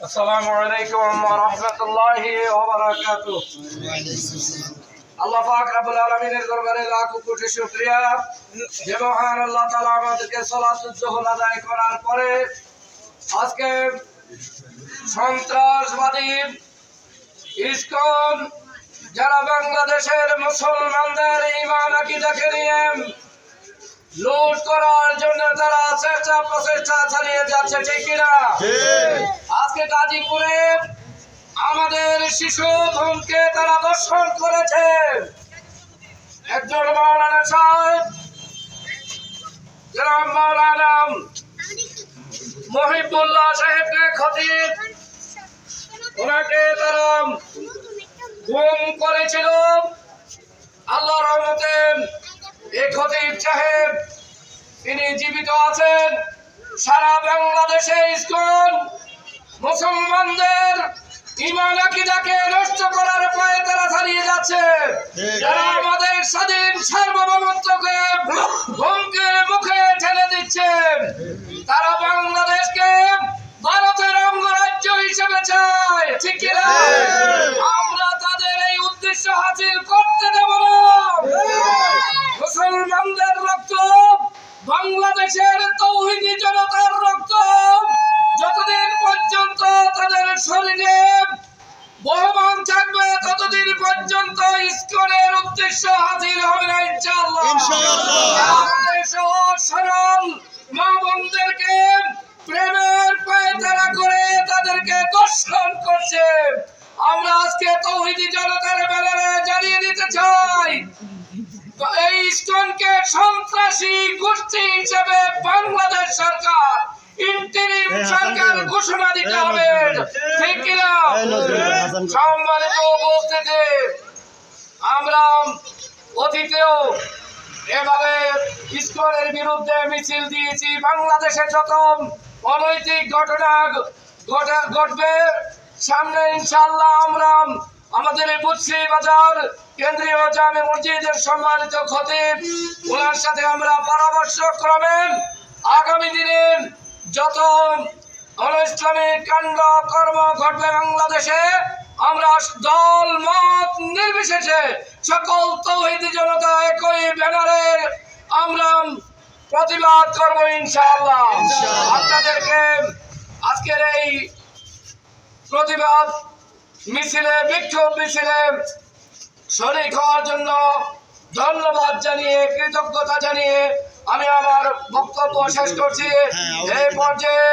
আসসালামু আলাইকুম ওয়া রাহমাতুল্লাহি ওয়া বারাকাতুহু। আল্লাহ পাক রব্বুল আলামিনের দরবারে লাখ কোটি শুকরিয়া যে মহান আল্লাহ তাআলা আমাদেরকে সালাতুল জোহর আদায় করার পরে আজকে সন্ত্রাসবাদী ইসকন যারা বাংলাদেশের মুসলমানদের ঈমান আকীদাকে নিয়ে লুট করার জন্য তারা প্রচেষ্টা চালিয়ে যাচ্ছে, ঠিক কিনা? আজকে গাজীপুরে আমাদের শিশু বোনকে তারা ধর্ষণ করেছে। একজন মাওলানা সাহেব জনাব মাওলানা মহিবুল্লাহ সাহেবকে খতিব, ওনাকে তারা গুম করেছিল। আল্লাহর রহমতে এই খতিব সাহেব তিনি জীবিত আছেন। সারা বাংলাদেশে ইসকন মুসলমানদের ঈমান আকীদাকে নষ্ট করার উপায়ে তারা চালিয়ে যাচ্ছে। যারা আমাদের স্বাধীন সার্বভৌমত্বকে হুমকির মুখে ঠেলে দিচ্ছে, তারা বাংলাদেশকে ভারতের অঙ্গরাজ্য হিসেবে চায়, ঠিক কিনা? আমরা তাদের এই উদ্দেশ্য হাসিল করতে দেব না। মুসলমানদের রক্ত, বাংলাদেশের তৌহিদি জনতার রক্ত যতদিন পর্যন্ত তাদের শরীরে বহমান থাকবে ততদিন পর্যন্ত ইসকনের উদ্দেশ্য হাসিল হবে না, ইনশাআল্লাহ। সরল মা বোনদেরকে প্রেমের পায়তারা করে তাদেরকে দর্শন করছে। আমরা আজকে তৌহিদি জনতার ব্যানারে জানিয়ে দিতে চাই, এই ইসকনকে সন্ত্রাসী গোষ্ঠী হিসেবে বাংলাদেশ সরকার ইন্টারিম সরকার ঘোষণা দিতে হবে, ঠিক কিনা? সম্মানিত উপস্থিতি, আমরা অতীতেও এভাবে ইসকনের বিরুদ্ধে মিছিল দিয়েছি। বাংলাদেশে যত অনৈতিক ঘটনা ঘটবে সামনে ইনশাআল্লাহ আমরা আমাদের বুদ্রি বাজার কেন্দ্রীয় জামে মসজিদের সম্মানিত খতিব ওনার সাথে আমরা পরামর্শ ক্রমে আগামী দিনে যত অনৈসলামিক কাণ্ড কর্ম ঘটবে বাংলাদেশে আমরা দল মত নির্বিশেষে সকল তৌহিদি জনতা একই ব্যানারে আমরা প্রতিবাদ করব ইনশাআল্লাহ। আপনাদেরকে আজকের এই প্রতিবাদ মিছিলে, বিক্ষোভ মিছিলে শরীক হওয়ার জন্য ধন্যবাদ জানিয়ে, কৃতজ্ঞতা জানিয়ে আমি আমার বক্তব্য শেষ করছি। এই পর্যায়ে